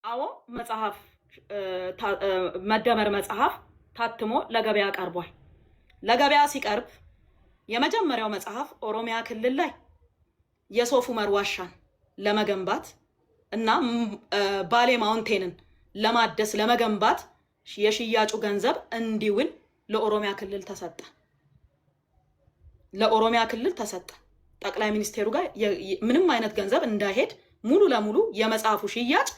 አዎ መጽሐፍ መደመር መጽሐፍ ታትሞ ለገበያ ቀርቧል። ለገበያ ሲቀርብ የመጀመሪያው መጽሐፍ ኦሮሚያ ክልል ላይ የሶፍ ዑመር ዋሻን ለመገንባት እና ባሌ ማውንቴንን ለማደስ ለመገንባት የሽያጩ ገንዘብ እንዲውል ለኦሮሚያ ክልል ተሰጠ። ለኦሮሚያ ክልል ተሰጠ። ጠቅላይ ሚኒስቴሩ ጋር ምንም አይነት ገንዘብ እንዳይሄድ ሙሉ ለሙሉ የመጽሐፉ ሽያጭ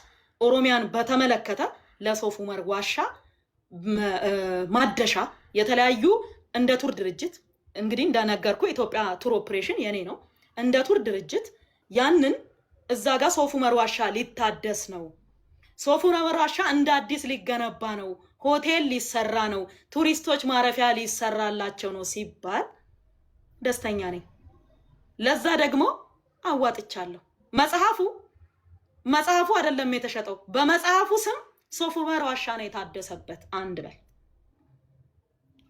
ኦሮሚያን በተመለከተ ለሶፍ ዑመር ዋሻ ማደሻ የተለያዩ እንደ ቱር ድርጅት እንግዲህ እንደነገርኩ ኢትዮጵያ ቱር ኦፕሬሽን የኔ ነው። እንደ ቱር ድርጅት ያንን እዛ ጋር ሶፍ ዑመር ዋሻ ሊታደስ ነው፣ ሶፍ ዑመር ዋሻ እንደ አዲስ ሊገነባ ነው፣ ሆቴል ሊሰራ ነው፣ ቱሪስቶች ማረፊያ ሊሰራላቸው ነው ሲባል ደስተኛ ነኝ። ለዛ ደግሞ አዋጥቻለሁ። መጽሐፉ አይደለም የተሸጠው፣ በመጽሐፉ ስም ሶፍ ዑመር ዋሻ ነው የታደሰበት። አንድ በል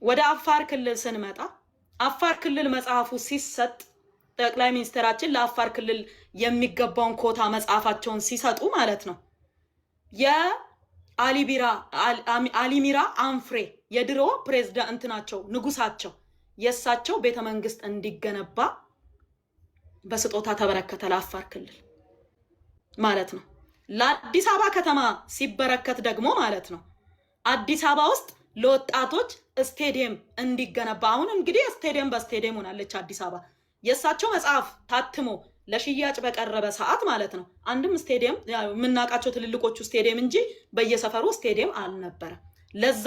ወደ አፋር ክልል ስንመጣ አፋር ክልል መጽሐፉ ሲሰጥ ጠቅላይ ሚኒስትራችን ለአፋር ክልል የሚገባውን ኮታ መጽሐፋቸውን ሲሰጡ ማለት ነው የአሊሚራ አንፍሬ የድሮ ፕሬዝዳንት ናቸው ንጉሳቸው የሳቸው ቤተመንግስት እንዲገነባ በስጦታ ተበረከተ ለአፋር ክልል ማለት ነው። ለአዲስ አበባ ከተማ ሲበረከት ደግሞ ማለት ነው አዲስ አበባ ውስጥ ለወጣቶች ስቴዲየም እንዲገነባ። አሁን እንግዲህ ስቴዲየም በስቴዲየም ሆናለች አዲስ አበባ። የእሳቸው መጽሐፍ ታትሞ ለሽያጭ በቀረበ ሰዓት ማለት ነው አንድም ስቴዲየም የምናውቃቸው ትልልቆቹ ስቴዲየም እንጂ በየሰፈሩ ስቴዲየም አልነበረ። ለዛ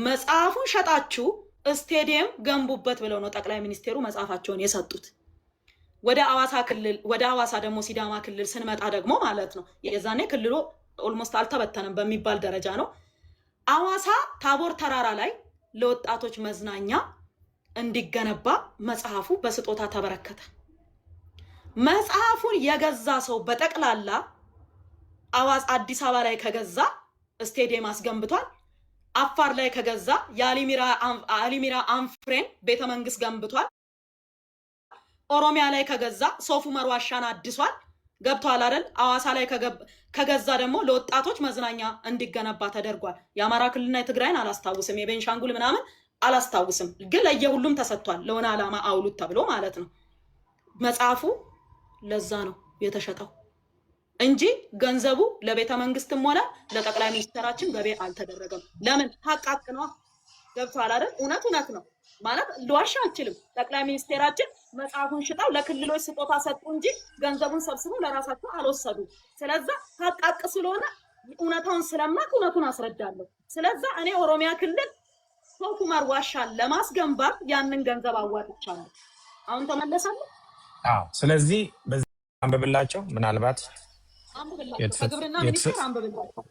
መጽሐፉን ሸጣችሁ ስቴዲየም ገንቡበት ብለው ነው ጠቅላይ ሚኒስቴሩ መጽሐፋቸውን የሰጡት። ወደ አዋሳ ደግሞ ሲዳማ ክልል ስንመጣ ደግሞ ማለት ነው የዛኔ ክልሉ ኦልሞስት አልተበተነም በሚባል ደረጃ ነው። አዋሳ ታቦር ተራራ ላይ ለወጣቶች መዝናኛ እንዲገነባ መጽሐፉ በስጦታ ተበረከተ። መጽሐፉን የገዛ ሰው በጠቅላላ አዲስ አበባ ላይ ከገዛ ስቴዲየም አስገንብቷል። አፋር ላይ ከገዛ የአሊሚራ አንፍሬን ቤተመንግስት ገንብቷል። ኦሮሚያ ላይ ከገዛ ሶፍ ዑመር ዋሻን አድሷል። ገብቷል አይደል? አዋሳ ላይ ከገዛ ደግሞ ለወጣቶች መዝናኛ እንዲገነባ ተደርጓል። የአማራ ክልልና የትግራይን አላስታውስም፣ የቤንሻንጉል ምናምን አላስታውስም፣ ግን ለየሁሉም ተሰጥቷል። ለሆነ ዓላማ አውሉት ተብሎ ማለት ነው። መጽሐፉ ለዛ ነው የተሸጠው እንጂ ገንዘቡ ለቤተ መንግስትም ሆነ ለጠቅላይ ሚኒስትራችን ገቢ አልተደረገም። ለምን? ሀቅ ነው። ገብቷል አይደል? እውነት ነው ማለት ልዋሻ አልችልም። ጠቅላይ ሚኒስቴራችን መጽሐፉን ሽጣው ለክልሎች ስጦታ ሰጡ እንጂ ገንዘቡን ሰብስበው ለራሳቸው አልወሰዱ። ስለዛ ሀቅ ስለሆነ እውነታውን ስለማቅ እውነቱን አስረዳለሁ። ስለዛ እኔ ኦሮሚያ ክልል ሶፍ ዑመር ዋሻን ለማስገንባት ያንን ገንዘብ አዋጥቻለሁ። አሁን ተመለሳለሁ። ስለዚህ በዚህ አንብብላቸው ምናልባት ከግብርና ሚኒስቴር አንብብላቸው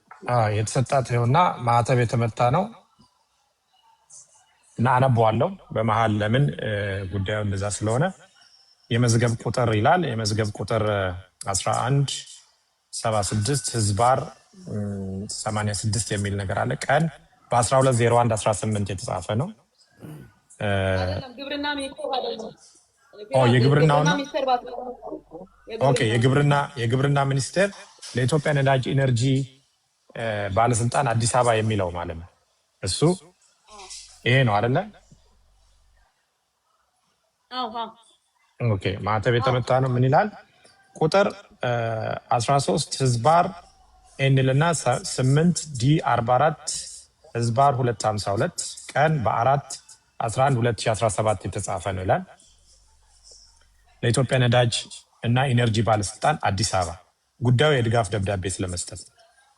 የተሰጣት ይኸውና ማህተብ የተመታ ነው እና አነበዋለሁ በመሃል ለምን ጉዳዩ እንደዛ ስለሆነ የመዝገብ ቁጥር ይላል። የመዝገብ ቁጥር 1176 ህዝባር 86 የሚል ነገር አለ። ቀን በ12/01/18 የተጻፈ ነው። ግብርና ሚኒስቴር አይደለም። የግብርናው ነው። ኦኬ የግብርና ሚኒስቴር ለኢትዮጵያ ነዳጅ ኢነርጂ ባለስልጣን አዲስ አበባ የሚለው ማለት ነው። እሱ ይሄ ነው አይደለ? ኦኬ ማህተብ የተመታ ነው። ምን ይላል? ቁጥር 13 ህዝባር ኤንልና 8 ዲ44 ህዝባር 252 ቀን በ4/11/2017 የተጻፈ ነው ይላል። ለኢትዮጵያ ነዳጅ እና ኢነርጂ ባለስልጣን አዲስ አበባ ጉዳዩ የድጋፍ ደብዳቤ ስለመስጠት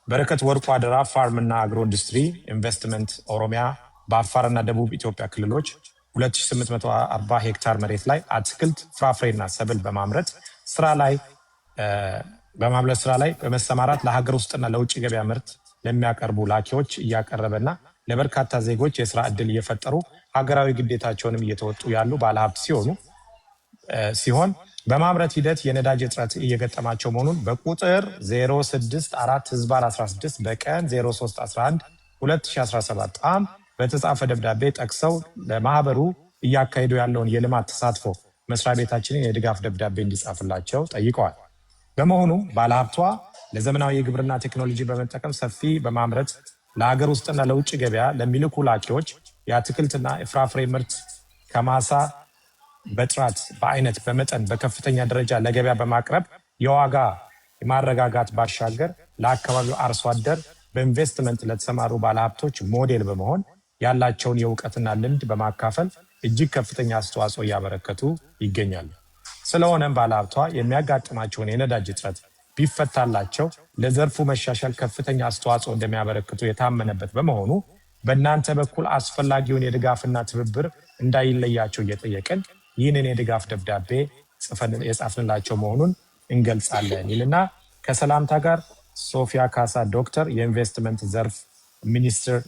በረከት ወርቁ አደራ ፋርም እና አግሮ ኢንዱስትሪ ኢንቨስትመንት ኦሮሚያ በአፋርና ደቡብ ኢትዮጵያ ክልሎች 2840 ሄክታር መሬት ላይ አትክልት ፍራፍሬና ሰብል በማምረት ስራ ላይ በመሰማራት ለሀገር ውስጥና ለውጭ ገበያ ምርት ለሚያቀርቡ ላኪዎች እያቀረበና ለበርካታ ዜጎች የስራ ዕድል እየፈጠሩ ሀገራዊ ግዴታቸውንም እየተወጡ ያሉ ባለሀብት ሲሆን በማምረት ሂደት የነዳጅ እጥረት እየገጠማቸው መሆኑን በቁጥር 064 ህዝባር 16 በቀን 03/11/2017 ዓ.ም በተጻፈ ደብዳቤ ጠቅሰው ለማህበሩ እያካሄዱ ያለውን የልማት ተሳትፎ መስሪያ ቤታችንን የድጋፍ ደብዳቤ እንዲጻፍላቸው ጠይቀዋል። በመሆኑም ባለሀብቷ ለዘመናዊ የግብርና ቴክኖሎጂ በመጠቀም ሰፊ በማምረት ለሀገር ውስጥና ለውጭ ገበያ ለሚልኩ ላኪዎች የአትክልትና የፍራፍሬ ምርት ከማሳ በጥራት በአይነት በመጠን በከፍተኛ ደረጃ ለገበያ በማቅረብ የዋጋ የማረጋጋት ባሻገር ለአካባቢው አርሶ አደር በኢንቨስትመንት ለተሰማሩ ባለሀብቶች ሞዴል በመሆን ያላቸውን የእውቀትና ልምድ በማካፈል እጅግ ከፍተኛ አስተዋጽኦ እያበረከቱ ይገኛሉ። ስለሆነም ባለሀብቷ የሚያጋጥማቸውን የነዳጅ እጥረት ቢፈታላቸው ለዘርፉ መሻሻል ከፍተኛ አስተዋጽኦ እንደሚያበረክቱ የታመነበት በመሆኑ በእናንተ በኩል አስፈላጊውን የድጋፍና ትብብር እንዳይለያቸው እየጠየቅን ይህንን የድጋፍ ደብዳቤ የጻፍንላቸው መሆኑን እንገልጻለን ይልና ከሰላምታ ጋር ሶፊያ ካሳ ዶክተር የኢንቨስትመንት ዘርፍ ሚኒስትር